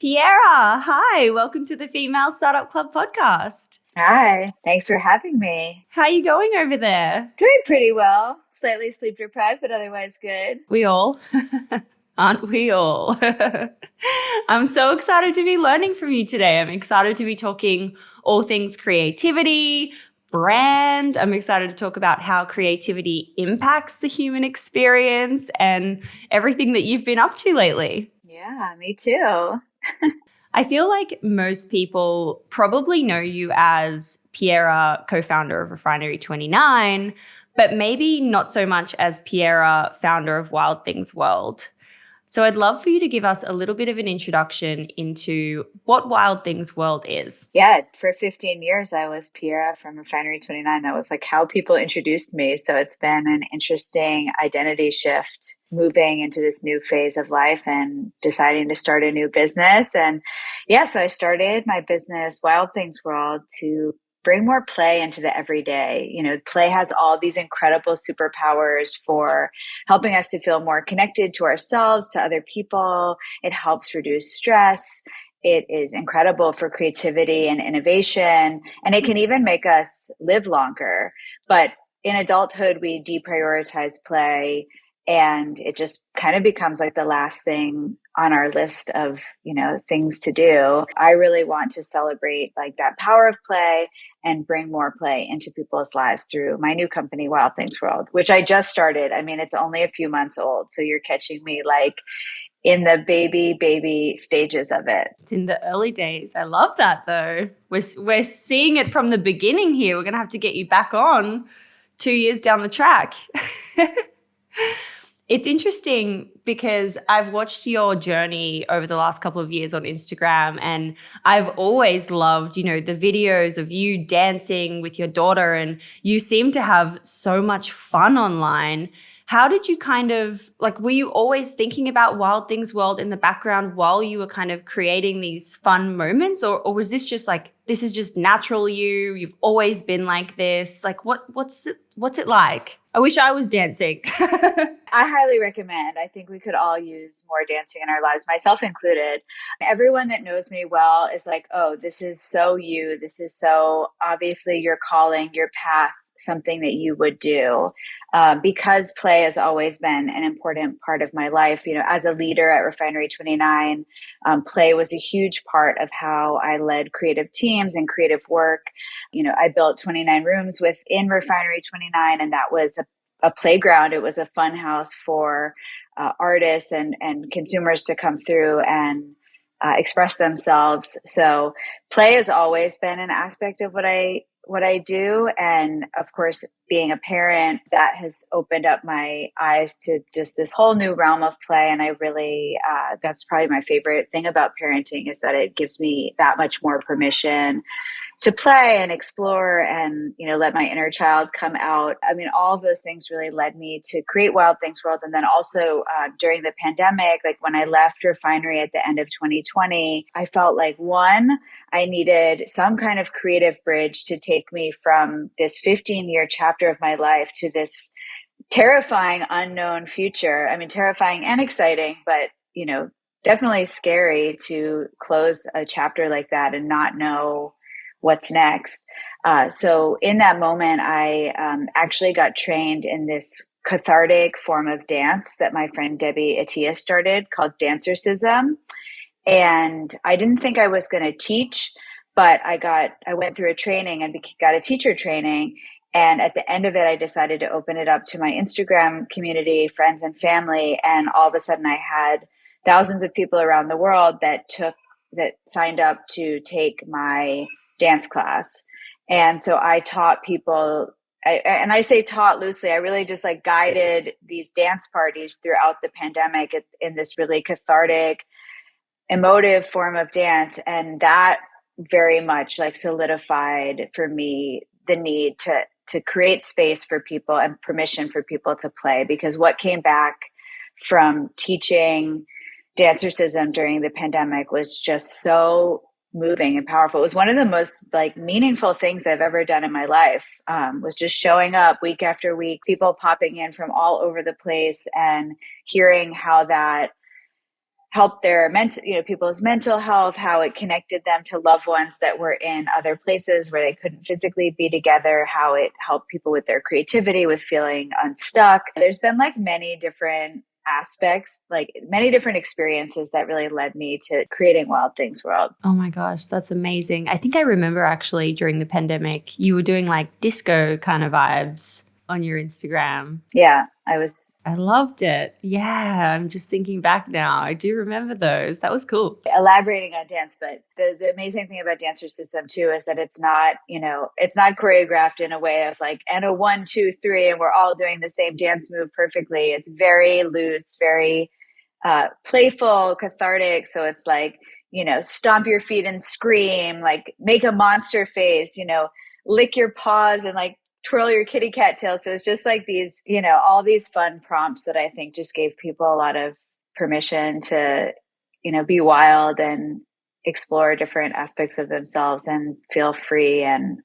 Piera, hi, welcome to the Female Startup Club podcast. Hi, thanks for having me. How are you going over there? Doing pretty well. Slightly sleep deprived, but otherwise good. We all, aren't we all? I'm so excited to be learning from you today. I'm excited to be talking all things creativity, brand. I'm excited to talk about how creativity impacts the human experience and everything that you've been up to lately. Yeah, me too. I feel like most people probably know you as Piera, co-founder of Refinery 29, but maybe not so much as Piera, founder of Wild Things World. So I'd love for you to give us a little bit of an introduction into what Wild Things World is. Yeah, for 15 years, I was Piera from Refinery 29. That was like how people introduced me. So it's been an interesting identity shift moving into this new phase of life and deciding to start a new business. And yeah, so I started my business, Wild Things World, to bring more play into the everyday. Play has all these incredible superpowers for helping us to feel more connected to ourselves, to other people. It helps reduce stress. It is incredible for creativity and innovation, and it can even make us live longer. But in adulthood, we deprioritize play, and it just kind of becomes like the last thing on our list of, things to do. I really want to celebrate like that power of play and bring more play into people's lives through my new company, Wild Things World, which I just started. I mean, it's only a few months old, so you're catching me like in the baby stages of it. It's in the early days. I love that though. We're seeing it from the beginning here. We're going to have to get you back on 2 years down the track. It's interesting because I've watched your journey over the last couple of years on Instagram, and I've always loved, the videos of you dancing with your daughter, and you seem to have so much fun online. How did you were you always thinking about Wild Things World in the background while you were kind of creating these fun moments? Or was this just like, this is just natural you've always been like this? Like what's it like? I wish I was dancing. I highly recommend. I think we could all use more dancing in our lives, myself included. Everyone that knows me well is like, oh, this is so you. This is so obviously your calling, your path, something that you would do. Because play has always been an important part of my life. As a leader at Refinery 29, play was a huge part of how I led creative teams and creative work. I built 29 rooms within Refinery 29, and that was a playground. It was a fun house for artists and consumers to come through and express themselves. So play has always been an aspect of what I do. And of course, being a parent, that has opened up my eyes to just this whole new realm of play. And I really, that's probably my favorite thing about parenting, is that it gives me that much more permission to play and explore and, let my inner child come out. I mean, all of those things really led me to create Wild Things World. And then also during the pandemic, like when I left Refinery at the end of 2020, I felt like I needed some kind of creative bridge to take me from this 15-year chapter of my life to this terrifying unknown future. I mean, terrifying and exciting, but, definitely scary to close a chapter like that and not know what's next. So in that moment, I actually got trained in this cathartic form of dance that my friend Debbie Attia started called Dancercism. And I didn't think I was going to teach, but I went through a training and got a teacher training. And at the end of it, I decided to open it up to my Instagram community, friends and family. And all of a sudden I had thousands of people around the world that signed up to take my dance class. And so I taught people, and I say taught loosely, I really just like guided these dance parties throughout the pandemic in this really cathartic, emotive form of dance. And that very much like solidified for me the need to create space for people and permission for people to play. Because what came back from teaching dancercism during the pandemic was just so moving and powerful. It was one of the most like meaningful things I've ever done in my life, was just showing up week after week, people popping in from all over the place and hearing how that helped their mental, people's mental health, how it connected them to loved ones that were in other places where they couldn't physically be together, how it helped people with their creativity, with feeling unstuck. There's been like many different aspects, like many different experiences that really led me to creating Wild Things World. Oh my gosh, that's amazing. I think I remember actually during the pandemic, you were doing like disco kind of vibes on your Instagram. Yeah, I was I loved it. Yeah, I'm just thinking back now. I do remember those. That was cool. elaborating on dance, but the amazing thing about Dancer System too is that it's not, it's not choreographed in a way of like, and a 1, 2, 3, and we're all doing the same dance move perfectly. It's very loose, very playful, cathartic. So it's like, stomp your feet and scream, like make a monster face, lick your paws and like twirl your kitty cat tail. So it's just like these, all these fun prompts that I think just gave people a lot of permission to, be wild and explore different aspects of themselves and feel free and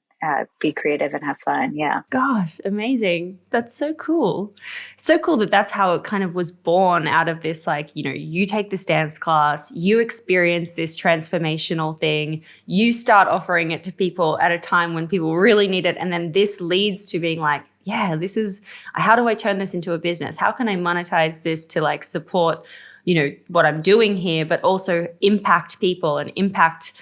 be creative and have fun. Yeah. Gosh, amazing. That's so cool. So cool that that's how it kind of was born out of this, like, you take this dance class, you experience this transformational thing, you start offering it to people at a time when people really need it. And then this leads to being like, yeah, this is, how do I turn this into a business? How can I monetize this to like support, what I'm doing here, but also impact people and impact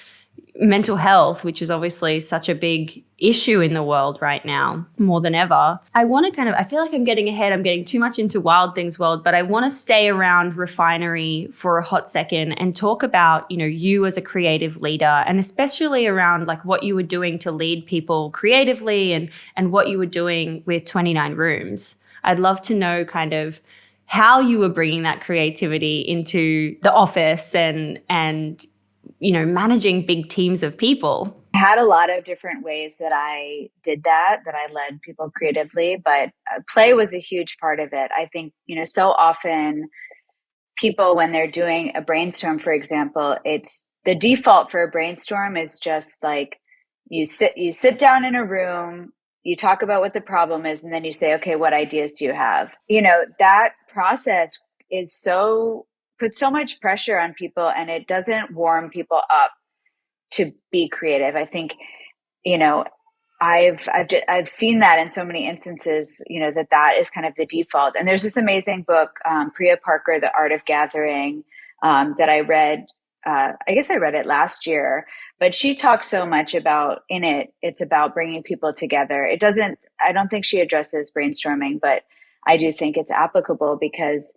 mental health, which is obviously such a big issue in the world right now, more than ever. I want to I feel like I'm getting ahead. I'm getting too much into Wild Things World, but I want to stay around Refinery for a hot second and talk about, you as a creative leader, and especially around like what you were doing to lead people creatively and what you were doing with 29 Rooms. I'd love to know kind of how you were bringing that creativity into the office and managing big teams of people. I had a lot of different ways that I did that I led people creatively, but play was a huge part of it. I think, so often people, when they're doing a brainstorm, for example, it's the default for a brainstorm is just like you sit down in a room, you talk about what the problem is, and then you say, okay, what ideas do you have? That process is puts so much pressure on people, and it doesn't warm people up to be creative. I think, you know, I've seen that in so many instances, that is kind of the default. And there's this amazing book, Priya Parker, The Art of Gathering, that I read. I guess I read it last year, but she talks so much about in it. It's about bringing people together. It doesn't. I don't think she addresses brainstorming, but I do think it's applicable because,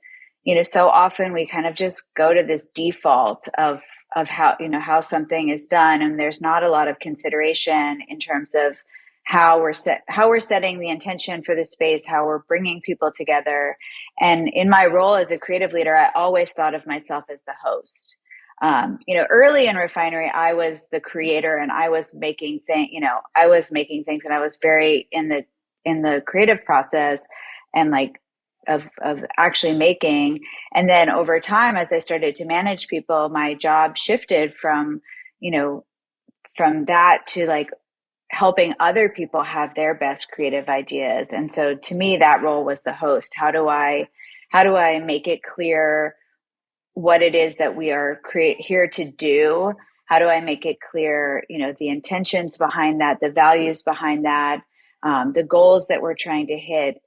so often we kind of just go to this default of how something is done, and there's not a lot of consideration in terms of how we're setting the intention for the space, how we're bringing people together. And in my role as a creative leader, I always thought of myself as the host. Early in Refinery, I was the creator and I was making things and I was very in the creative process and like of actually making. And then over time, as I started to manage people, my job shifted from that to like helping other people have their best creative ideas. And so to me, that role was the host. How do I make it clear what it is that we are here to do? How do I make it clear, the intentions behind that, the values behind that, the goals that we're trying to hit?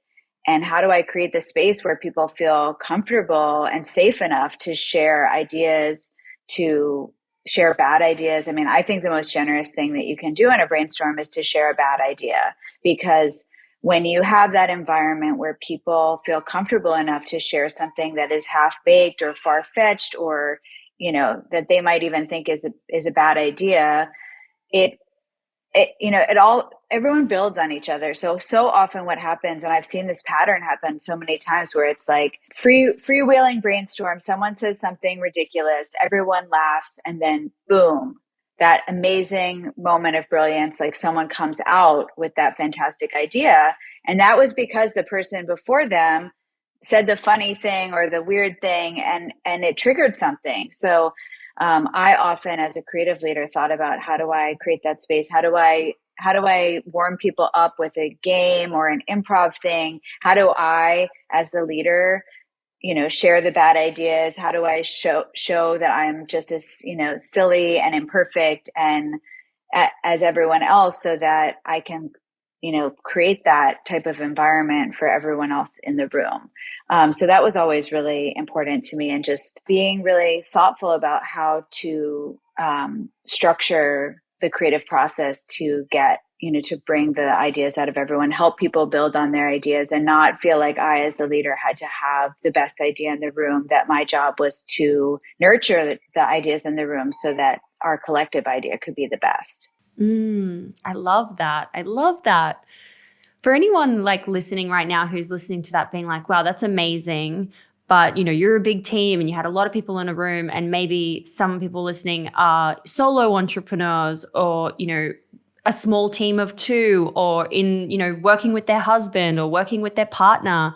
And how do I create the space where people feel comfortable and safe enough to share ideas, to share bad ideas? I mean, I think the most generous thing that you can do in a brainstorm is to share a bad idea, because when you have that environment where people feel comfortable enough to share something that is half baked or far fetched, or, that they might even think is a bad idea, everyone builds on each other. So often what happens, and I've seen this pattern happen so many times, where it's like freewheeling brainstorm, someone says something ridiculous, everyone laughs, and then boom, that amazing moment of brilliance, like someone comes out with that fantastic idea. And that was because the person before them said the funny thing or the weird thing, and it triggered something. So I often, as a creative leader, thought about, how do I create that space? How do I warm people up with a game or an improv thing? How do I, as the leader, share the bad ideas? How do I show that I'm just as, silly and imperfect and as everyone else, so that I can, create that type of environment for everyone else in the room. So that was always really important to me, and just being really thoughtful about how to structure the creative process to get, to bring the ideas out of everyone, help people build on their ideas, and not feel like I, as the leader, had to have the best idea in the room, that my job was to nurture the ideas in the room so that our collective idea could be the best. I love that. I love that. For anyone like listening right now who's listening to that being like, wow, that's amazing. But you're a big team and you had a lot of people in a room, and maybe some people listening are solo entrepreneurs, or, a small team of two, or in, working with their husband or working with their partner.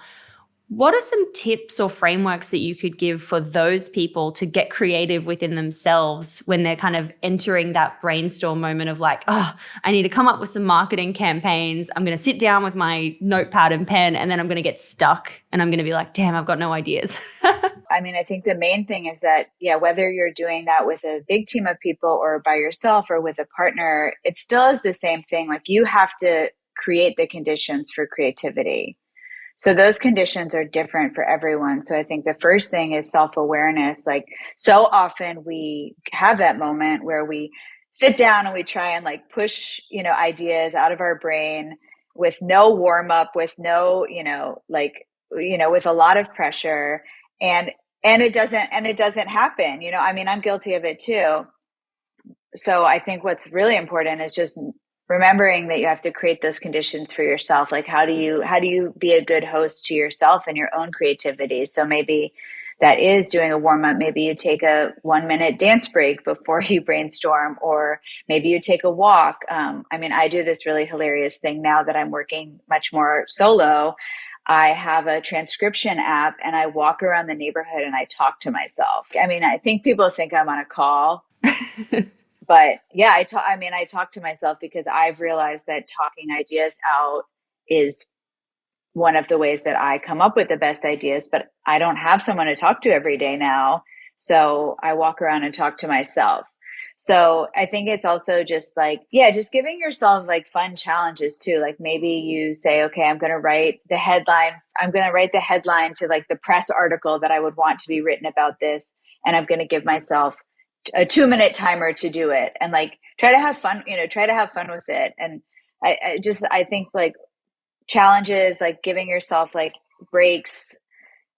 What are some tips or frameworks that you could give for those people to get creative within themselves when they're kind of entering that brainstorm moment of like, oh, I need to come up with some marketing campaigns. I'm going to sit down with my notepad and pen, and then I'm going to get stuck and I'm going to be like, damn, I've got no ideas. I mean, I think the main thing is that, yeah, whether you're doing that with a big team of people or by yourself or with a partner, it still is the same thing. Like, you have to create the conditions for creativity. So those conditions are different for everyone. So I think the first thing is self-awareness. Like, so often we have that moment where we sit down and we try and like push, ideas out of our brain with no warm up, with no, with a lot of pressure, and it doesn't happen. I mean, I'm guilty of it too. So I think what's really important is just remembering that you have to create those conditions for yourself. Like, how do you be a good host to yourself and your own creativity? So maybe that is doing a warm up. Maybe you take a 1-minute dance break before you brainstorm, or maybe you take a walk. I mean, I do this really hilarious thing now that I'm working much more solo. I have a transcription app and I walk around the neighborhood and I talk to myself. I mean, I think people think I'm on a call. But yeah, I talk to myself because I've realized that talking ideas out is one of the ways that I come up with the best ideas, but I don't have someone to talk to every day now. So I walk around and talk to myself. So I think it's also just like, yeah, just giving yourself like fun challenges too. Like, maybe you say, okay, I'm going to write the headline. I'm going to write the headline to like the press article that I would want to be written about this. And I'm going to give myself a 2-minute timer to do it, and like try to have fun, with it. And I think like challenges, like giving yourself like breaks,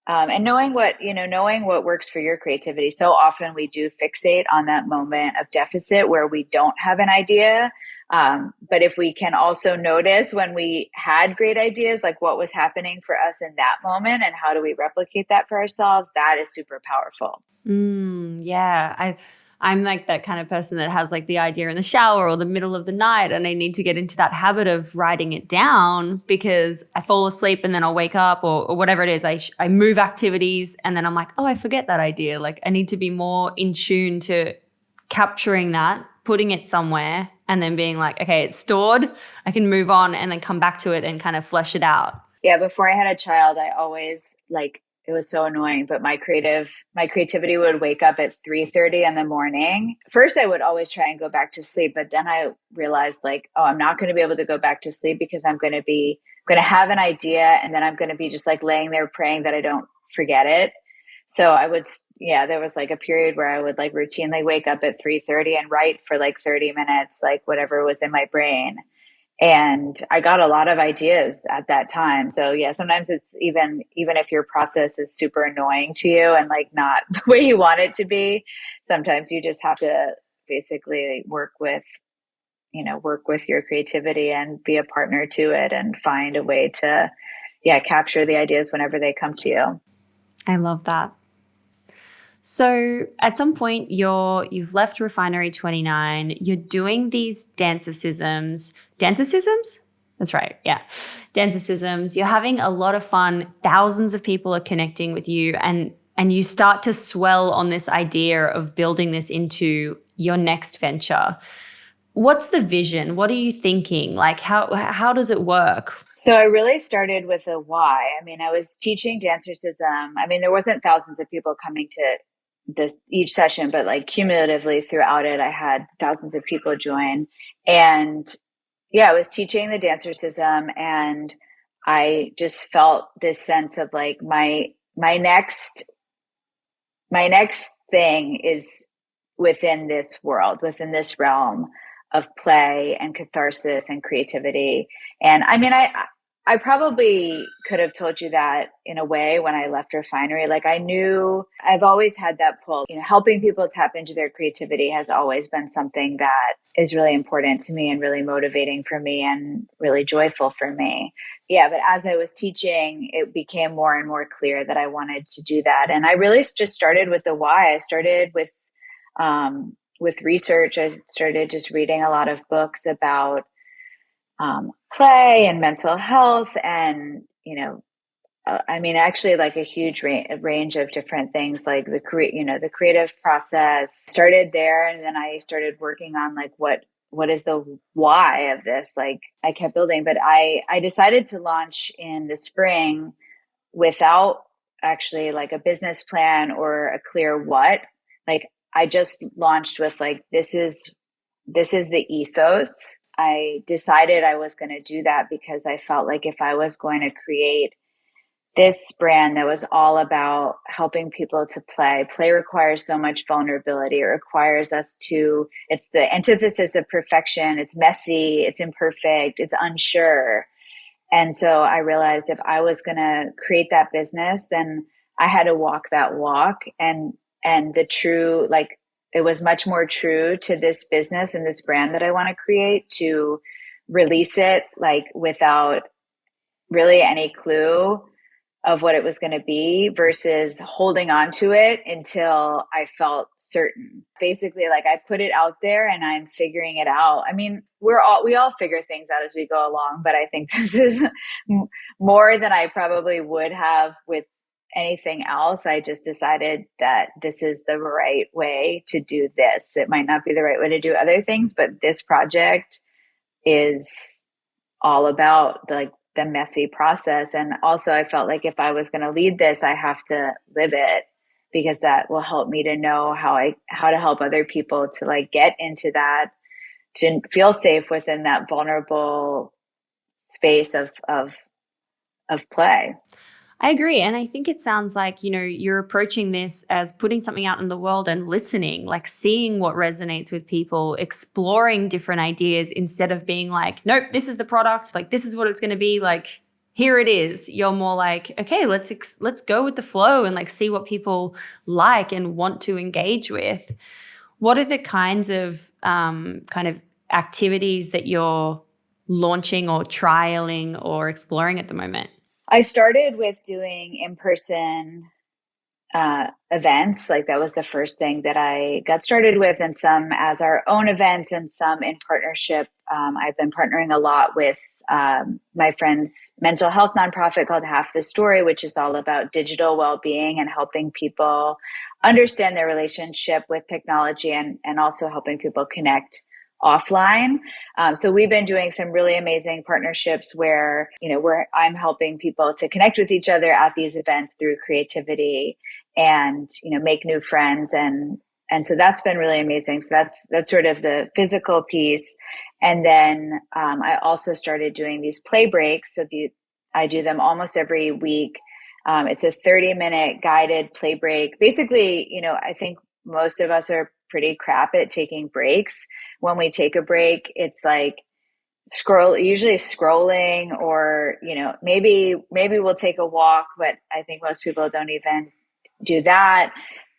and knowing what works for your creativity. So often we do fixate on that moment of deficit where we don't have an idea. But if we can also notice when we had great ideas, like what was happening for us in that moment and how do we replicate that for ourselves, that is super powerful. Yeah. I'm like that kind of person that has like the idea in the shower or the middle of the night, and I need to get into that habit of writing it down because I fall asleep and then I'll wake up, or whatever it is. I move activities and then I'm like, oh, I forget that idea. Like, I need to be more in tune to capturing that, putting it somewhere, and then being like, okay, it's stored. I can move on and then come back to it and kind of flesh it out. Yeah, before I had a child, I always like, it was so annoying, but my creativity would wake up at 3:30 in the morning. First, I would always try and go back to sleep, but then I realized like, oh, I'm not going to be able to go back to sleep because I'm going to have an idea, and then I'm going to be just like laying there praying that I don't forget it. So there was like a period where I would like routinely wake up at 3:30 and write for like 30 minutes, like whatever was in my brain. And I got a lot of ideas at that time. So yeah, sometimes it's even if your process is super annoying to you and like not the way you want it to be, sometimes you just have to basically work with your creativity and be a partner to it and find a way to, yeah, capture the ideas whenever they come to you. I love that. So at some point you've left Refinery 29, you're doing these dancerisms. Dancerisms? That's right. Yeah. Dancerisms. You're having a lot of fun. Thousands of people are connecting with you, and you start to swell on this idea of building this into your next venture. What's the vision? What are you thinking? Like how does it work? So I really started with a why. I mean, I was teaching dancersism. I mean, there wasn't thousands of people coming to this each session, but like cumulatively throughout it, I had thousands of people join. And yeah, I was teaching the dancersism, and I just felt this sense of like my next thing is within this world, within this realm of play and catharsis and creativity. And I mean, I probably could have told you that in a way when I left Refinery. Like I knew I've always had that pull. You know, helping people tap into their creativity has always been something that is really important to me and really motivating for me and really joyful for me. Yeah, but as I was teaching, it became more and more clear that I wanted to do that. And I really just started with the why. I started with research. I started just reading a lot of books about play and mental health, and I mean, actually, like a huge range of different things, like the creative process. Started there, and then I started working on like what is the why of this. Like I kept building, but I decided to launch in the spring without actually like a business plan or a clear what. Like I just launched with like this is the ethos. I decided I was going to do that because I felt like if I was going to create this brand that was all about helping people to play requires so much vulnerability. It requires us to, it's the antithesis of perfection. It's messy, it's imperfect, it's unsure. And so I realized if I was going to create that business, then I had to walk that walk. And the true, like, it was much more true to this business and this brand that I want to create to release it like without really any clue of what it was going to be versus holding on to it until I felt certain. Basically, like I put it out there and I'm figuring it out. I mean, we all figure things out as we go along, but I think this is more than I probably would have with anything else. I just decided that this is the right way to do this. It might not be the right way to do other things, but this project is all about the messy process. And also I felt like if I was going to lead this, I have to live it, because that will help me to know how to help other people to like get into that, to feel safe within that vulnerable space of play. I agree. And I think it sounds like, you're approaching this as putting something out in the world and listening, like seeing what resonates with people, exploring different ideas instead of being like, nope, this is the product, like this is what it's going to be, like here it is. You're more like, okay, let's go with the flow and like see what people like and want to engage with. What are the kinds of kind of activities that you're launching or trialing or exploring at the moment? I started with doing in-person events. Like that was the first thing that I got started with, and some as our own events and some in partnership. I've been partnering a lot with my friend's mental health nonprofit called Half the Story, which is all about digital well-being and helping people understand their relationship with technology, and also helping people connect offline. So we've been doing some really amazing partnerships where, where I'm helping people to connect with each other at these events through creativity and, make new friends. And so that's been really amazing. So that's sort of the physical piece. And then I also started doing these play breaks. So I do them almost every week. It's a 30-minute guided play break. Basically, I think most of us are pretty crap at taking breaks. When we take a break, it's like usually scrolling, or, maybe we'll take a walk, but I think most people don't even do that.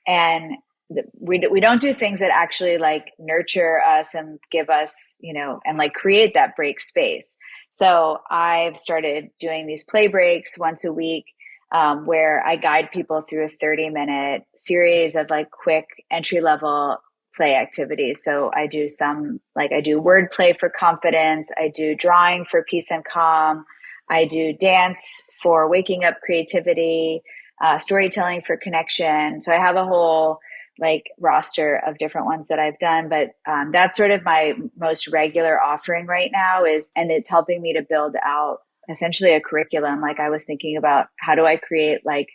And we don't do things that actually like nurture us and give us, and like create that break space. So I've started doing these play breaks once a week, where I guide people through a 30-minute series of like quick entry level play activities. So I do word play for confidence. I do drawing for peace and calm. I do dance for waking up creativity, storytelling for connection. So I have a whole like roster of different ones that I've done, but that's sort of my most regular offering right now is, and it's helping me to build out essentially a curriculum. Like I was thinking about how do I create like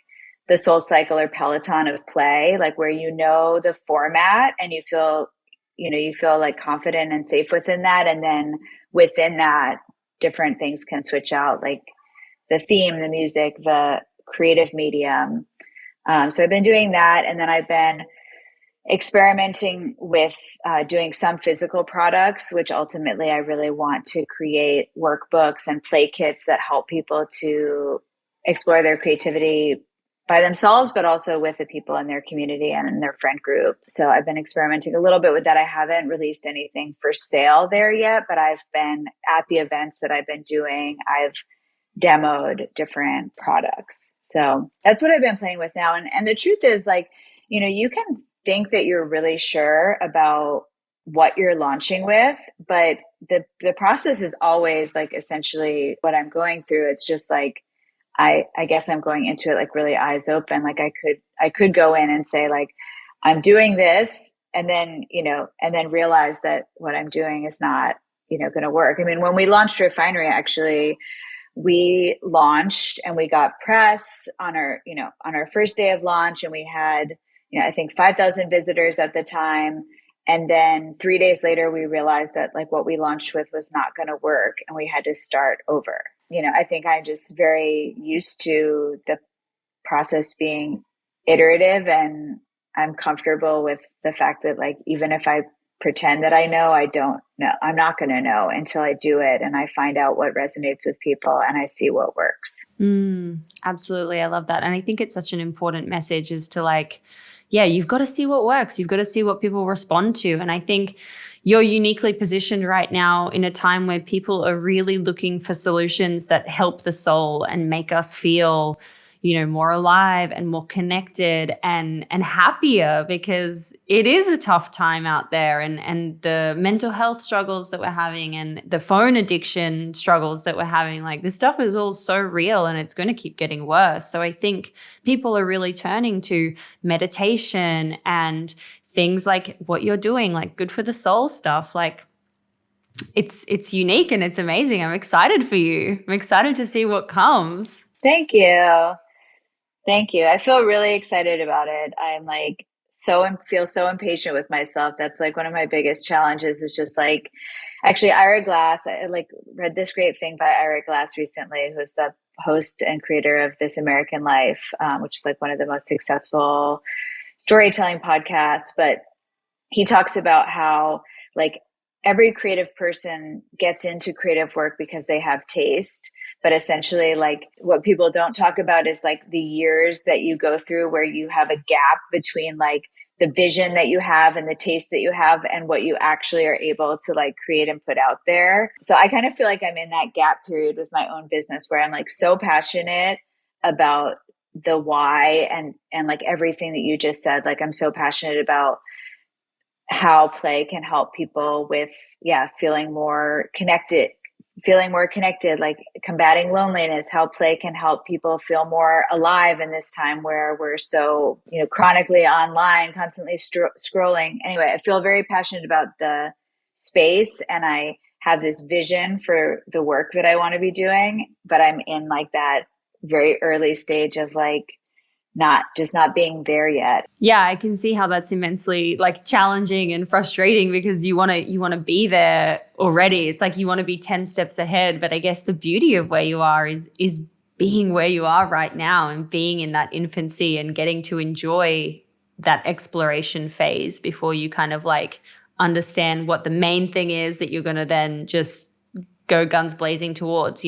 the Soul Cycle or Peloton of play, like where you know the format and you feel, you feel like confident and safe within that. And then within that, different things can switch out, like the theme, the music, the creative medium. So I've been doing that. And then I've been experimenting with doing some physical products, which ultimately I really want to create workbooks and play kits that help people to explore their creativity by themselves, but also with the people in their community and in their friend group. So I've been experimenting a little bit with that. I haven't released anything for sale there yet, but I've been at the events that I've been doing. I've demoed different products. So that's what I've been playing with now. And the truth is, like, you can think that you're really sure about what you're launching with, but the process is always like essentially what I'm going through. It's just like I guess I'm going into it like really eyes open. Like I could go in and say like I'm doing this and then, and then realize that what I'm doing is not, going to work. I mean, when we launched Refinery, actually, we launched and we got press on our first day of launch, and we had, I think 5,000 visitors at the time. And then 3 days later, we realized that like what we launched with was not going to work and we had to start over. I think I'm just very used to the process being iterative, and I'm comfortable with the fact that like, even if I pretend that I know, I don't know. I'm not going to know until I do it and I find out what resonates with people and I see what works. Absolutely. I love that. And I think it's such an important message is to like, yeah, you've got to see what works. You've got to see what people respond to. And I think you're uniquely positioned right now in a time where people are really looking for solutions that help the soul and make us feel, more alive and more connected and happier, because it is a tough time out there, and the mental health struggles that we're having and the phone addiction struggles that we're having, like this stuff is all so real and it's going to keep getting worse. So I think people are really turning to meditation and things like what you're doing, like good for the soul stuff. Like it's unique and it's amazing. I'm excited for you. I'm excited to see what comes. Thank you. Thank you. I feel really excited about it. I'm like feel so impatient with myself. That's like one of my biggest challenges is just like, actually Ira Glass, I like read this great thing by Ira Glass recently, who's the host and creator of This American Life, which is like one of the most successful storytelling podcasts. But he talks about how like every creative person gets into creative work because they have taste. But essentially, like what people don't talk about is like the years that you go through where you have a gap between like the vision that you have and the taste that you have and what you actually are able to like create and put out there. So I kind of feel like I'm in that gap period with my own business where I'm like so passionate about the why and like everything that you just said. Like I'm so passionate about how play can help people with feeling more connected, like combating loneliness, how play can help people feel more alive in this time where we're so, chronically online, constantly scrolling. Anyway, I feel very passionate about the space and I have this vision for the work that I want to be doing, but I'm in like that very early stage of like, not being there yet. Yeah, I can see how that's immensely like challenging and frustrating because you want to be there already. It's like you want to be 10 steps ahead, but I guess the beauty of where you are is being where you are right now and being in that infancy and getting to enjoy that exploration phase before you kind of like understand what the main thing is that you're going to then just go guns blazing towards.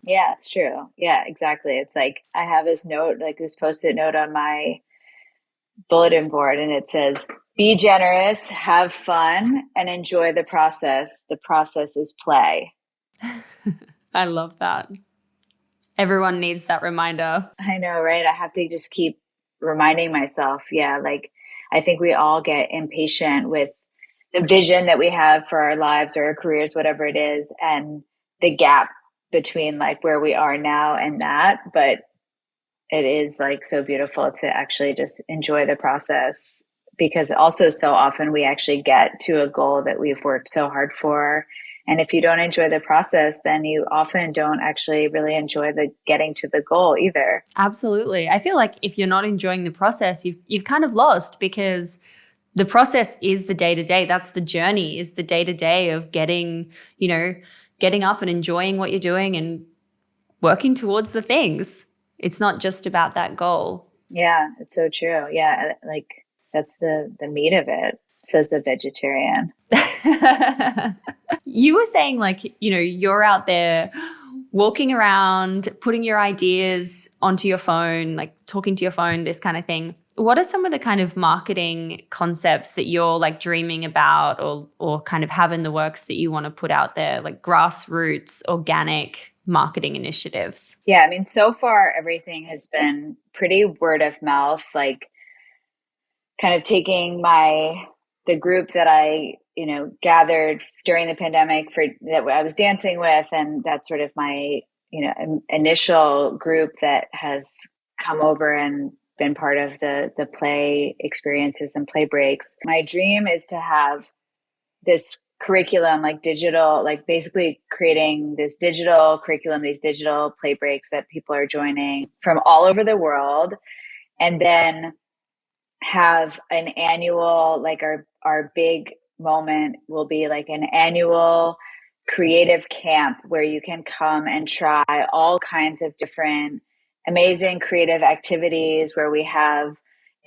Yeah, it's true. Yeah, exactly. It's like I have this note, like this post-it note on my bulletin board, and it says, be generous, have fun, and enjoy the process. The process is play. I love that. Everyone needs that reminder. I know, right? I have to just keep reminding myself. Yeah, like I think we all get impatient with the vision that we have for our lives or our careers, whatever it is, and the gap between like where we are now and that. But it is like so beautiful to actually just enjoy the process because also so often we actually get to a goal that we've worked so hard for. And if you don't enjoy the process, then you often don't actually really enjoy the getting to the goal either. Absolutely. I feel like if you're not enjoying the process, you've kind of lost, because the process is the day to day. That's the journey, is the day to day of getting, getting up and enjoying what you're doing and working towards the things. It's not just about that goal. Yeah, it's so true. Yeah, like that's the meat of it, says the vegetarian. You were saying, like, you're out there walking around, putting your ideas onto your phone, like talking to your phone, this kind of thing. What are some of the kind of marketing concepts that you're like dreaming about, or kind of have in the works that you want to put out there, like grassroots, organic marketing initiatives? Yeah, I mean, so far everything has been pretty word of mouth, like kind of taking the group that I, gathered during the pandemic for that I was dancing with, and that's sort of my, initial group that has come over and been part of the play experiences and play breaks. My dream is to have this curriculum, like digital, like basically creating this digital curriculum, these digital play breaks that people are joining from all over the world, and then have an annual, like our big moment will be like an annual creative camp where you can come and try all kinds of different amazing creative activities, where we have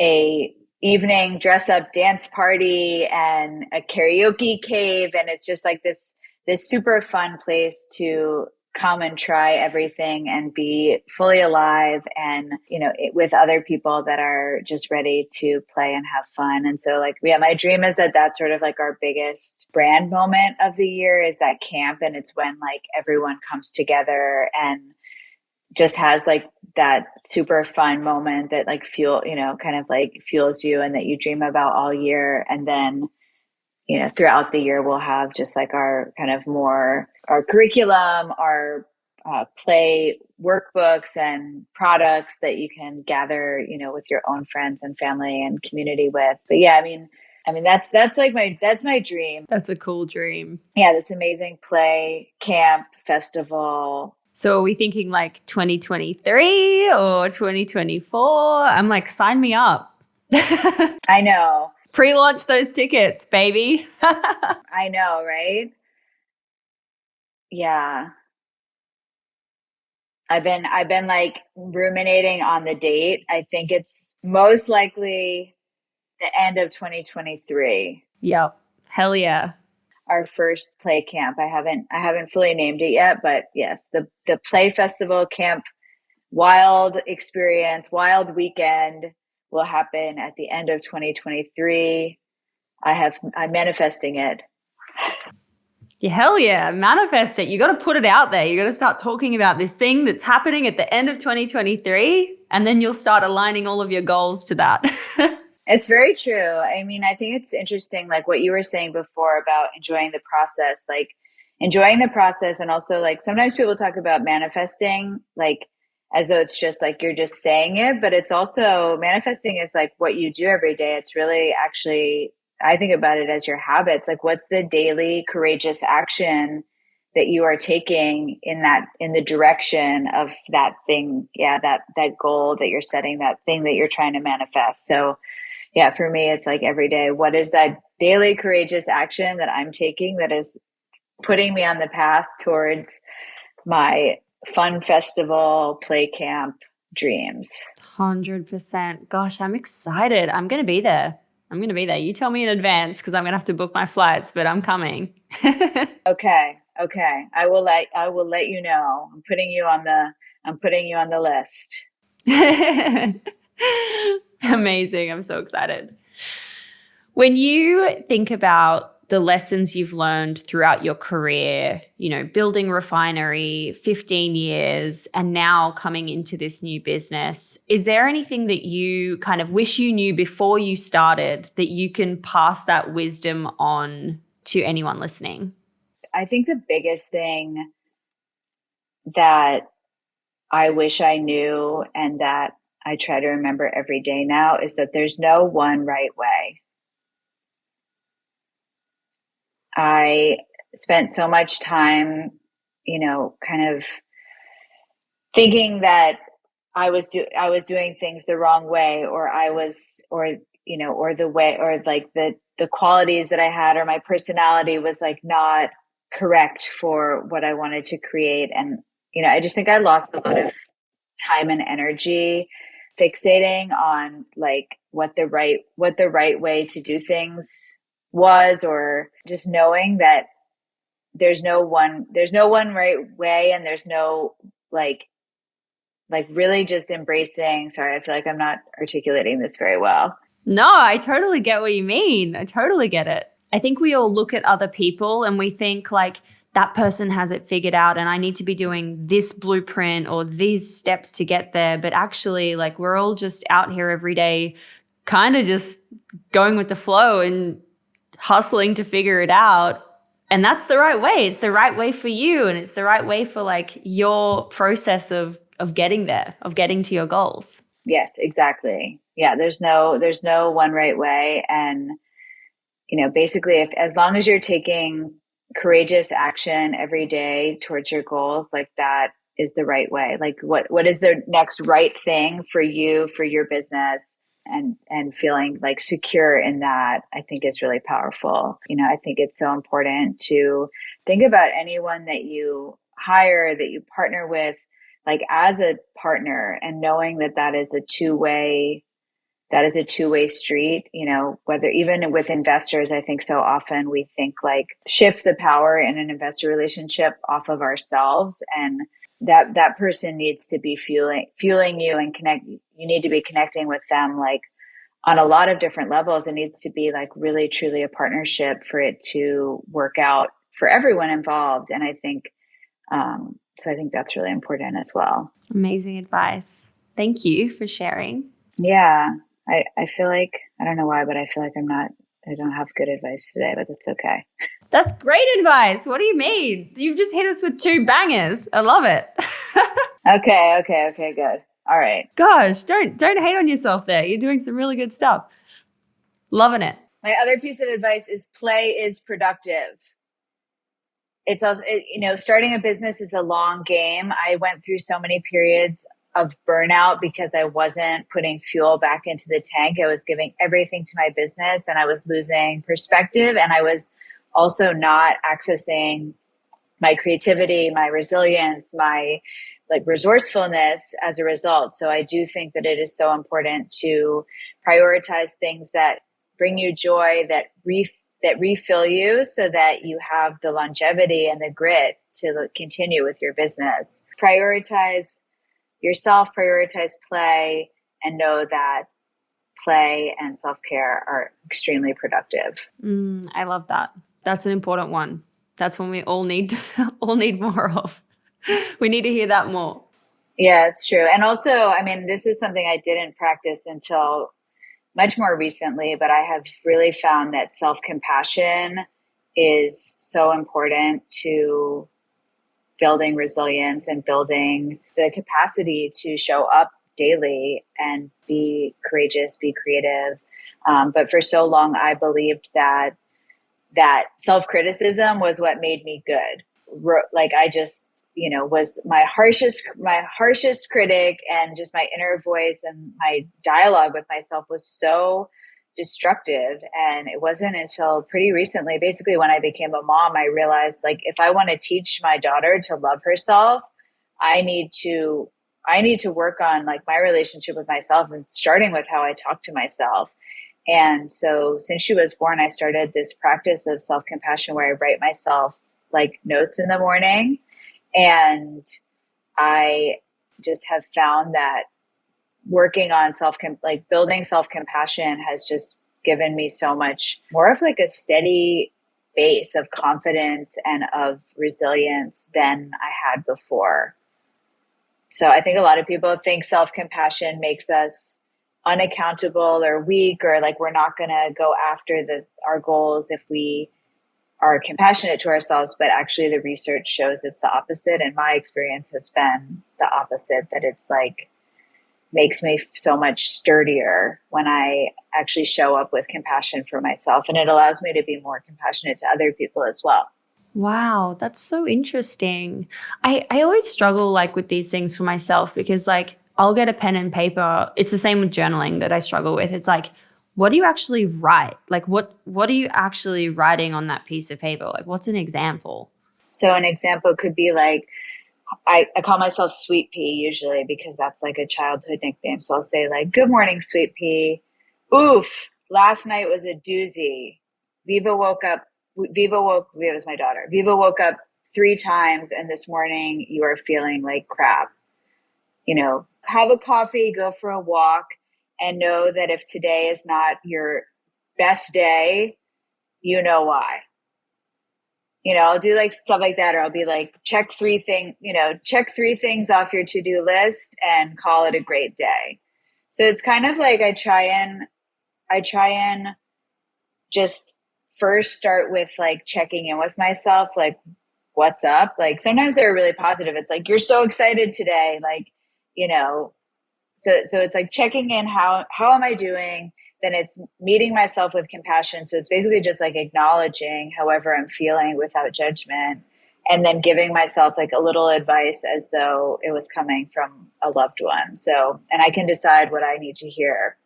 a evening dress up dance party and a karaoke cave, and it's just like this super fun place to come and try everything and be fully alive, and with other people that are just ready to play and have fun. And so, like, yeah, my dream is that that's sort of like our biggest brand moment of the year, is that camp. And it's when like everyone comes together and just has like that super fun moment that like kind of like fuels you, and that you dream about all year. And then throughout the year, we'll have just like our kind of more our curriculum, our play workbooks and products that you can gather, with your own friends and family and community with. But yeah, I mean that's like that's my dream. That's a cool dream. Yeah, this amazing play camp festival. So are we thinking like 2023 or 2024? I'm like, sign me up. I know. Pre-launch those tickets, baby. I know, right? Yeah. I've been like ruminating on the date. I think it's most likely the end of 2023. Yep. Hell yeah. Our first play camp. I haven't fully named it yet, but yes, the play festival camp, wild experience, wild weekend will happen at the end of 2023. I'm manifesting it. Yeah, hell yeah. Manifest it. You got to put it out there. You got to start talking about this thing that's happening at the end of 2023, and then you'll start aligning all of your goals to that. It's very true. I mean, I think it's interesting, like what you were saying before about enjoying the process, like enjoying the process. And also, like, sometimes people talk about manifesting, like, as though it's just like you're just saying it, but it's also manifesting is like what you do every day. It's really actually, I think about it as your habits. Like, what's the daily courageous action that you are taking in the direction of that thing? Yeah, that goal that you're setting, that thing that you're trying to manifest. So, yeah, for me, it's like every day, what is that daily courageous action that I'm taking that is putting me on the path towards my fun festival play camp dreams? 100%. Gosh, I'm excited. I'm going to be there. I'm going to be there. You tell me in advance, because I'm going to have to book my flights, but I'm coming. Okay. Okay. I will let you know. I'm putting you on the list. Amazing. I'm so excited. When you think about the lessons you've learned throughout your career, building Refinery, 15 years, and now coming into this new business, is there anything that you kind of wish you knew before you started that you can pass that wisdom on to anyone listening? I think the biggest thing that I wish I knew, and that I try to remember every day now is that there's no one right way. I spent so much time, kind of thinking that I was doing things the wrong way, or I was, or the way, or like the qualities that I had, or my personality was like not correct for what I wanted to create. And, I just think I lost a lot of time and energy fixating on like what the right way to do things was, or just knowing that there's no one right way, and there's no like really just embracing. Sorry, I feel like I'm not articulating this very well. No, I totally get what you mean. I totally get it. I think we all look at other people and we think like that person has it figured out and I need to be doing this blueprint or these steps to get there. But actually, like we're all just out here every day, kind of just going with the flow and hustling to figure it out. And that's the right way. It's the right way for you. And it's the right way for like your process of getting there, of getting to your goals. Yes, exactly. Yeah, there's no one right way. And, basically, if as long as you're taking courageous action every day towards your goals, like that is the right way. Like what is the next right thing for you, for your business, and feeling like secure in that, I think is really powerful. I think it's so important to think about anyone that you hire, that you partner with, like as a partner, and knowing that that is a two-way street. Whether even with investors, I think so often we think like shift the power in an investor relationship off of ourselves, and that person needs to be fueling you and connect. You need to be connecting with them like on a lot of different levels. It needs to be like really truly a partnership for it to work out for everyone involved. And I think so I think that's really important as well. Amazing advice. Thank you for sharing. Yeah. I feel like, I don't know why, but I feel like I don't have good advice today, but that's okay. That's great advice. What do you mean? You've just hit us with two bangers. I love it. Okay, good. All right. Gosh, don't hate on yourself there. You're doing some really good stuff. Loving it. My other piece of advice is play is productive. It's also, starting a business is a long game. I went through so many periods of burnout because I wasn't putting fuel back into the tank. I was giving everything to my business and I was losing perspective, and I was also not accessing my creativity, my resilience, my like resourcefulness as a result. So I do think that it is so important to prioritize things that bring you joy, that refill you, so that you have the longevity and the grit to continue with your business. Prioritize yourself, prioritize play, and know that play and self-care are extremely productive. I love that. That's an important one. That's one we all need all need more of. We need to hear that more. Yeah, it's true. And also, I mean, this is something I didn't practice until much more recently, but I have really found that self-compassion is so important to building resilience and building the capacity to show up daily and be courageous, be creative. But for so long, I believed that self-criticism was what made me good. Like I just, was my harshest critic, and just my inner voice and my dialogue with myself was so destructive. And it wasn't until pretty recently, basically when I became a mom, I realized like if I want to teach my daughter to love herself, I need to work on like my relationship with myself, and starting with how I talk to myself. And so since she was born, I started this practice of self-compassion where I write myself like notes in the morning. And I just have found that working on building self-compassion has just given me so much more of like a steady base of confidence and of resilience than I had before. So I think a lot of people think self-compassion makes us unaccountable or weak, or like we're not going to go after our goals if we are compassionate to ourselves. But actually the research shows it's the opposite. And my experience has been the opposite, that it's like makes me so much sturdier when I actually show up with compassion for myself. And it allows me to be more compassionate to other people as well. Wow, that's so interesting. I always struggle like with these things for myself because like I'll get a pen and paper. It's the same with journaling that I struggle with. It's like, what do you actually write? Like what are you actually writing on that piece of paper? Like what's an example? So an example could be like, I call myself Sweet Pea usually because that's like a childhood nickname. So I'll say like, good morning, Sweet Pea. Oof, last night was a doozy. Viva's my daughter. Viva woke up 3 times and this morning you are feeling like crap. Have a coffee, go for a walk, and know that if today is not your best day, you know why. I'll do like stuff like that, or I'll be like, check 3 things off your to-do list and call it a great day. So it's kind of like I try and just first start with like checking in with myself, like what's up? Like sometimes they're really positive. It's like, you're so excited today. Like, you know, so it's like checking in, how am I doing? Then it's meeting myself with compassion. So it's basically just like acknowledging however I'm feeling without judgment, and then giving myself like a little advice as though it was coming from a loved one. So, and I can decide what I need to hear.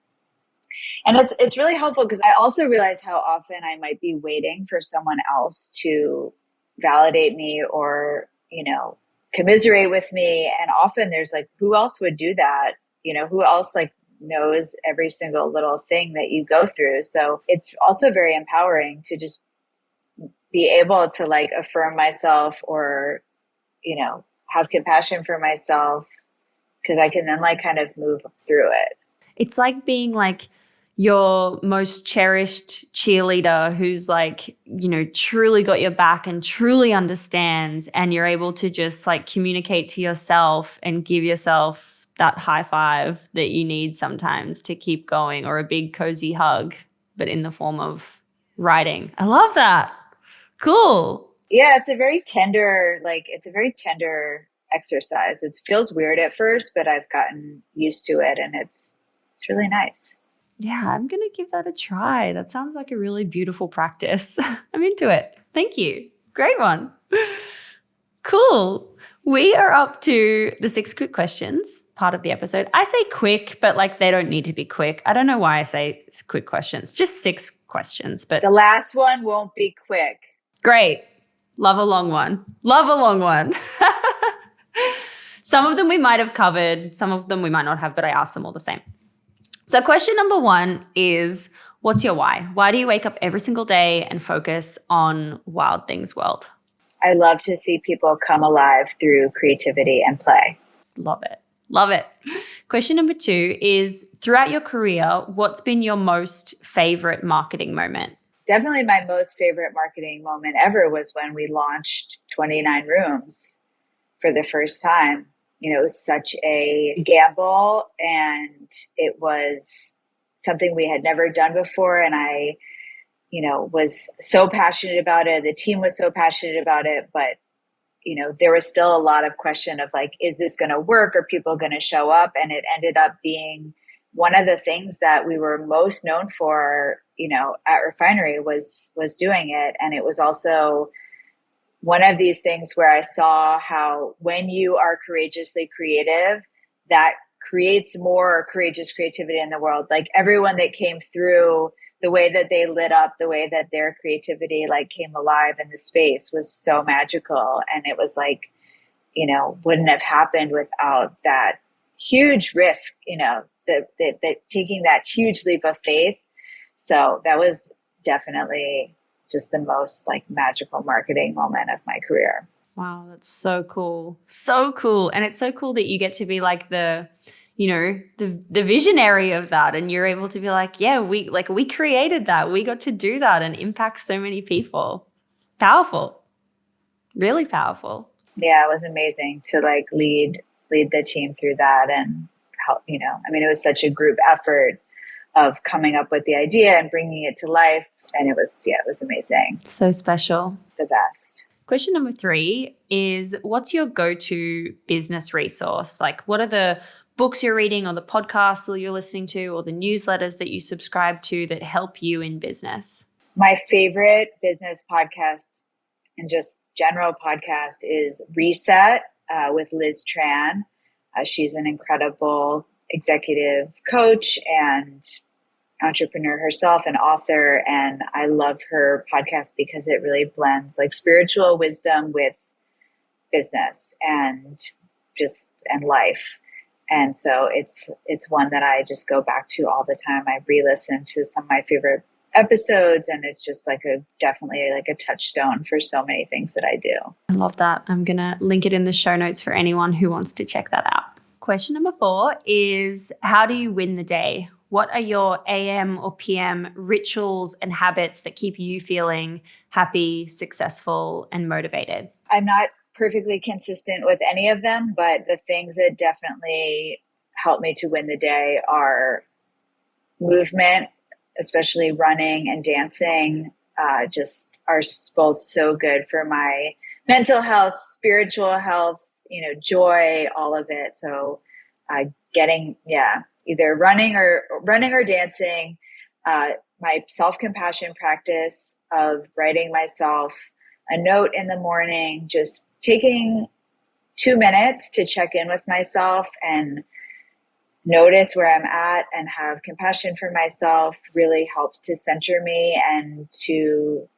And it's really helpful because I also realize how often I might be waiting for someone else to validate me or, commiserate with me. And often there's like, who else would do that? Who else like knows every single little thing that you go through? So it's also very empowering to just be able to like affirm myself or, have compassion for myself, because I can then like kind of move through it. It's like being like your most cherished cheerleader who's like, truly got your back and truly understands. And you're able to just like communicate to yourself and give yourself that high five that you need sometimes to keep going, or a big cozy hug, but in the form of writing. I love that. Cool. Yeah, it's a very tender exercise. It feels weird at first, but I've gotten used to it, and it's really nice. Yeah, I'm going to give that a try. That sounds like a really beautiful practice. I'm into it. Thank you. Great one. Cool. We are up to the 6 quick questions part of the episode. I say quick, but like they don't need to be quick. I don't know why I say quick questions, just 6 questions, but The last one won't be quick. great. Love a long one. Love a long one. Some of them we might have covered, some of them we might not have, but I asked them all the same. So question number 1 is, what's your why? Why do you wake up every single day and focus on Wild Things World? I love to see people come alive through creativity and play. Love it. Love it. Question number 2 is, throughout your career, what's been your most favorite marketing moment? Definitely my most favorite marketing moment ever was when we launched 29 rooms for the first time. It was such a gamble, and it was something we had never done before. And I, was so passionate about it. The team was so passionate about it, but there was still a lot of question of like, is this going to work? Are people going to show up? And it ended up being one of the things that we were most known for, at Refinery was doing it. And it was also one of these things where I saw how when you are courageously creative, that creates more courageous creativity in the world. Like everyone that came through, the way that they lit up, the way that their creativity like came alive in the space was so magical. And it was like, wouldn't have happened without that huge risk, that taking that huge leap of faith. So that was definitely just the most like magical marketing moment of my career. Wow, that's so cool. So cool. And it's so cool that you get to be like the visionary of that, and you're able to be like, yeah, we created that. We got to do that and impact so many people. Powerful. Really powerful. Yeah, it was amazing to like lead the team through that and help, it was such a group effort of coming up with the idea and bringing it to life. And it was amazing. So special. The best. Question number 3 is, what's your go-to business resource? Like, what are the books you're reading or the podcasts that you're listening to or the newsletters that you subscribe to that help you in business? My favorite business podcast and just general podcast is Reset with Liz Tran. She's an incredible executive coach and entrepreneur herself, and author. And I love her podcast because it really blends like spiritual wisdom with business and life. And so it's one that I just go back to all the time. I re-listen to some of my favorite episodes, and it's just like definitely like a touchstone for so many things that I do. I love that. I'm going to link it in the show notes for anyone who wants to check that out. Question number 4 is, how do you win the day? What are your AM or PM rituals and habits that keep you feeling happy, successful, and motivated? I'm not perfectly consistent with any of them, but the things that definitely help me to win the day are movement, especially running and dancing. Just are both so good for my mental health, spiritual health, joy, all of it. So either running or dancing. My self-compassion practice of writing myself a note in the morning, just taking 2 minutes to check in with myself and notice where I'm at and have compassion for myself really helps to center me and to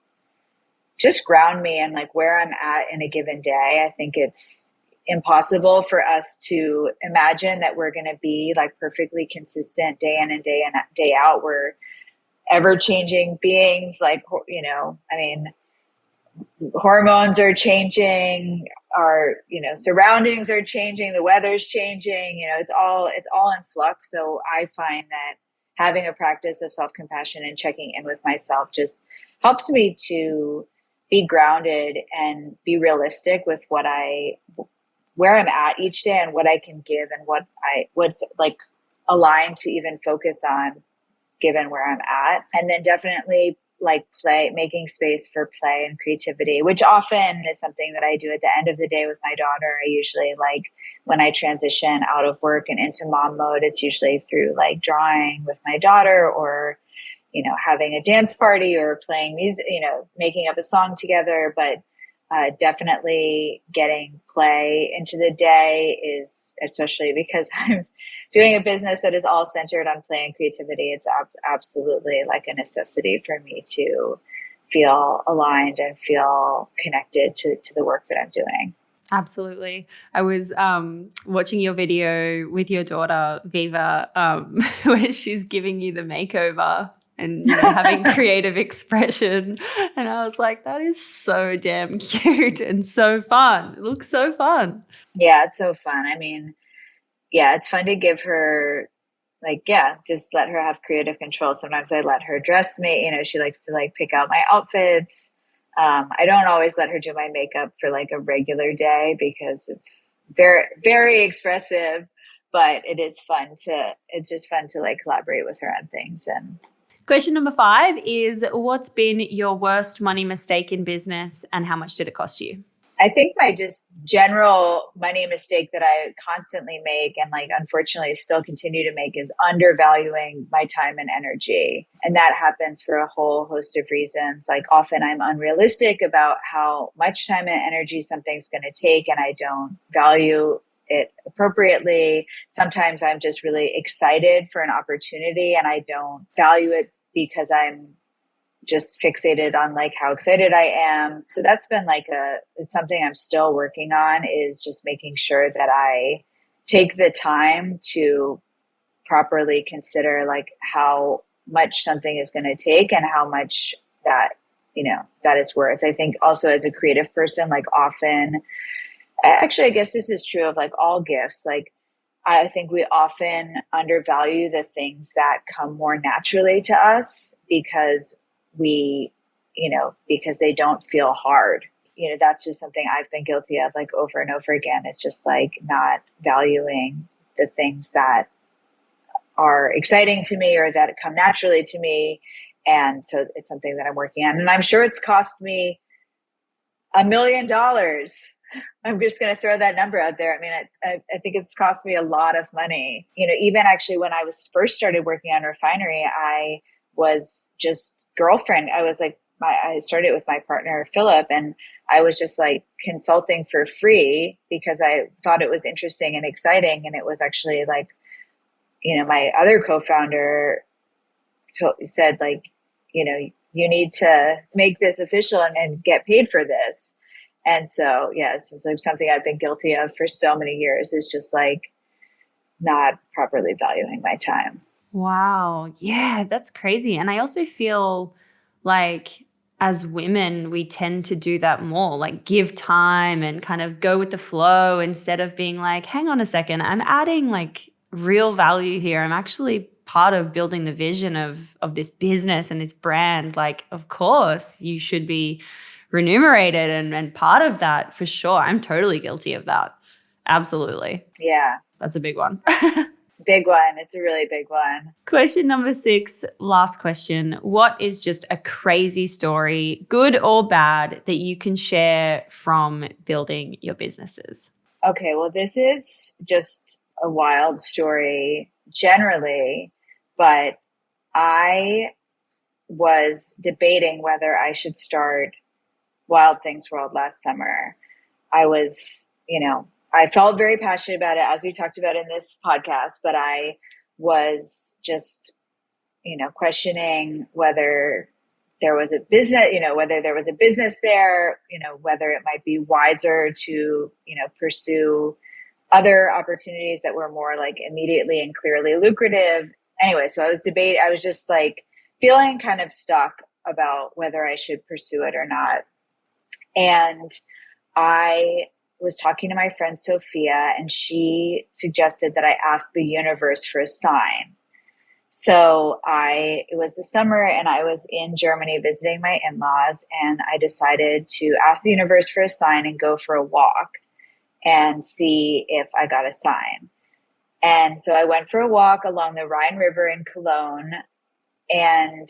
just ground me and like where I'm at in a given day. I think it's impossible for us to imagine that we're going to be like perfectly consistent day in and day out. We're ever changing beings. Like, hormones are changing, our, surroundings are changing, the weather's changing, it's all in flux. So I find that having a practice of self-compassion and checking in with myself just helps me to be grounded and be realistic with where I'm at each day and what I can give and what's like aligned to even focus on given where I'm at. And then definitely like making space for play and creativity, which often is something that I do at the end of the day with my daughter. I usually like when I transition out of work and into mom mode, it's usually through like drawing with my daughter or, having a dance party or playing music, making up a song together. But definitely getting play into the day is, especially because I'm doing a business that is all centered on play and creativity, it's absolutely like a necessity for me to feel aligned and feel connected to the work that I'm doing. Absolutely. I was watching your video with your daughter, Viva, where she's giving you the makeover and having creative expression. And I was like, that is so damn cute and so fun. It looks so fun. Yeah, it's so fun. I mean, yeah, it's fun to give her just let her have creative control. Sometimes I let her dress me. She likes to like pick out my outfits. I don't always let her do my makeup for like a regular day because it's very, very expressive, but it's just fun to like collaborate with her on things. And question number 5 is, what's been your worst money mistake in business and how much did it cost you? I think my just general money mistake that I constantly make and like unfortunately still continue to make is undervaluing my time and energy. And that happens for a whole host of reasons. Like often I'm unrealistic about how much time and energy something's going to take and I don't value it appropriately. Sometimes I'm just really excited for an opportunity and I don't value it because I'm just fixated on like how excited I am. So that's been it's something I'm still working on, is just making sure that I take the time to properly consider like how much something is going to take and how much that is worth. I think also as a creative person, like often, actually, I guess this is true of like all gifts. Like I think we often undervalue the things that come more naturally to us because because they don't feel hard. That's just something I've been guilty of like over and over again. It's just like not valuing the things that are exciting to me or that come naturally to me. And so it's something that I'm working on. And I'm sure it's cost me $1 million I'm just going to throw that number out there. I mean, I think it's cost me a lot of money. You know, even actually when I was first started working on Refinery, I was just girlfriend. I was like, I started with my partner, Philip, and I was just like consulting for free because I thought it was interesting and exciting. And it was actually like, you know, my other co-founder said like, you know, you need to make this official and get paid for this. And so, yeah, this is like something I've been guilty of for so many years, is just like not properly valuing my time. Wow. Yeah, that's crazy. And I also feel like as women, we tend to do that more, like give time and kind of go with the flow instead of being like, hang on a second, I'm adding like real value here. I'm actually part of building the vision of this business and this brand. Like, of course, you should be remunerated and part of that for sure. I'm totally guilty of that. Absolutely. Yeah, That's a big one. big one. It's a really big one. Question number 6, last question. What is just a crazy story, good or bad, that you can share from building your businesses? Okay, well, this is just a wild story generally, but I was debating whether I should start Wild Things World last summer. I was, you know, I felt very passionate about it, as we talked about in this podcast, but I was just, you know, questioning whether there was a business, you know, whether there was a business there, you know, whether it might be wiser to, you know, pursue other opportunities that were more like immediately and clearly lucrative. Anyway, so I was just like feeling kind of stuck about whether I should pursue it or not. And I was talking to my friend Sophia, and she suggested that I ask the universe for a sign. So it was the summer and I was in Germany visiting my in-laws, and I decided to ask the universe for a sign and go for a walk and see if I got a sign. And so I went for a walk along the Rhine River in Cologne, and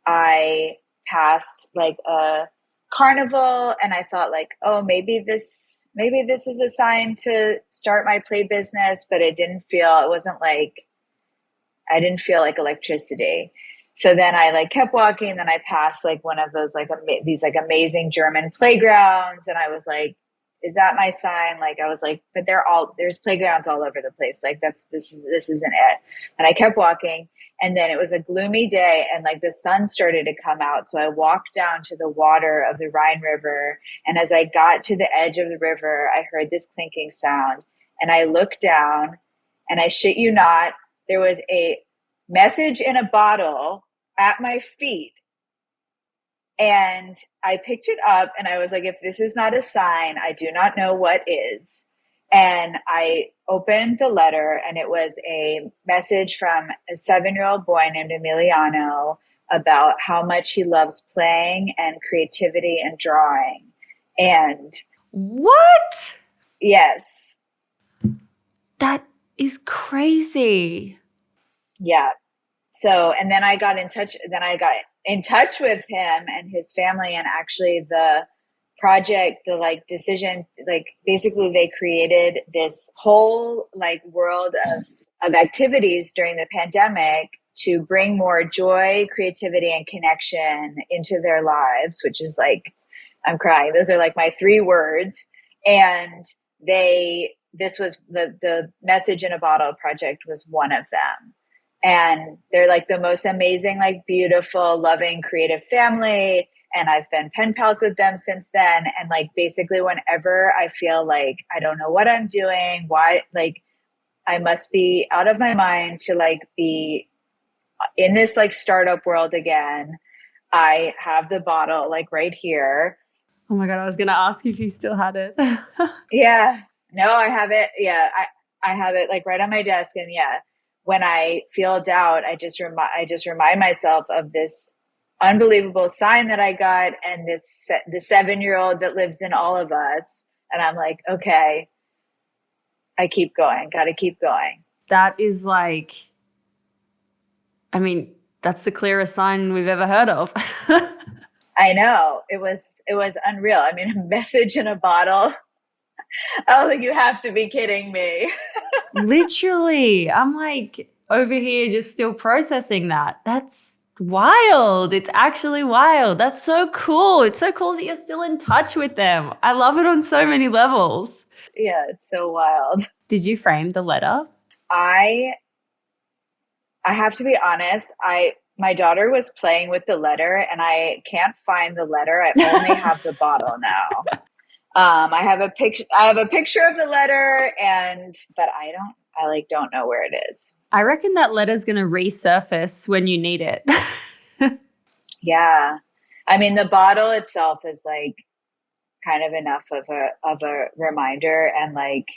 I passed like a carnival, and I thought like, oh, maybe this is a sign to start my play business, but it wasn't like, I didn't feel like electricity. So then I like kept walking, and then I passed like one of those like these like amazing German playgrounds, and I was like, is that my sign? Like I was like, but there's playgrounds all over the place. Like this isn't it. And I kept walking, and then it was a gloomy day, and like the sun started to come out. So I walked down to the water of the Rhine River, and as I got to the edge of the river, I heard this clinking sound, and I looked down, and I shit you not, there was a message in a bottle at my feet. And I picked it up, and I was like, if this is not a sign, I do not know what is. And I opened the letter, and it was a message from a 7-year-old boy named Emiliano about how much he loves playing and creativity and drawing. And What? yes, That is crazy. yeah. So, and then I got in touch with him and his family, and actually the project, the like decision, like basically they created this whole like world of activities during the pandemic to bring more joy, creativity, and connection into their lives, which is like, I'm crying. Those are like my 3 words. And this was the Message in a Bottle project was one of them. And they're like the most amazing, like beautiful, loving, creative family. And I've been pen pals with them since then. And like basically whenever I feel like I don't know what I'm doing, why, like I must be out of my mind to like be in this like startup world again, I have the bottle like right here. Oh my God, I was going to ask if you still had it. Yeah, no, I have it. Yeah, I have it like right on my desk. And yeah, when I feel doubt, I just remind myself of this unbelievable sign that I got, and the 7-year-old that lives in all of us. And I'm like, okay, I keep going. Got to keep going. That is like, I mean, that's the clearest sign we've ever heard of. I know it was unreal. I mean, a message in a bottle. I was like, you have to be kidding me. Literally, I'm like over here just still processing that. That's wild. It's actually wild. That's so cool. It's so cool that you're still in touch with them. I love it on so many levels. Yeah, it's so wild. Did you frame the letter? I I have to be honest, I my daughter was playing with the letter and I can't find the letter. I only have the bottle now. I have a picture of the letter but I like don't know where it is. I reckon that letter's going to resurface when you need it. Yeah. I mean, the bottle itself is like kind of enough of a reminder and like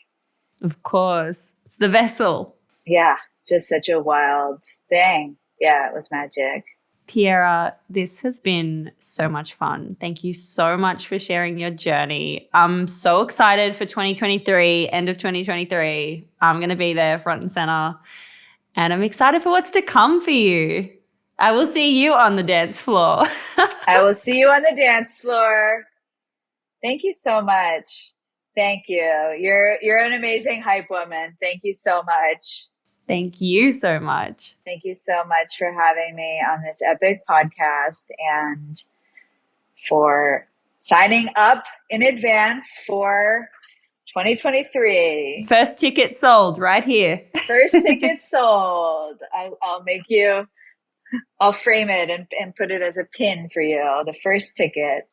Of course. It's the vessel. yeah, just such a wild thing. Yeah, it was magic. Piera, this has been so much fun. Thank you so much for sharing your journey. I'm so excited for 2023, end of 2023. I'm going to be there front and center. And I'm excited for what's to come for you. I will see you on the dance floor. I will see you on the dance floor. Thank you so much. Thank you. You're an amazing hype woman. Thank you so much. Thank you so much. Thank you so much for having me on this epic podcast and for signing up in advance for 2023. First ticket sold right here. First ticket sold. I'll frame it and put it as a pin for you. The first ticket.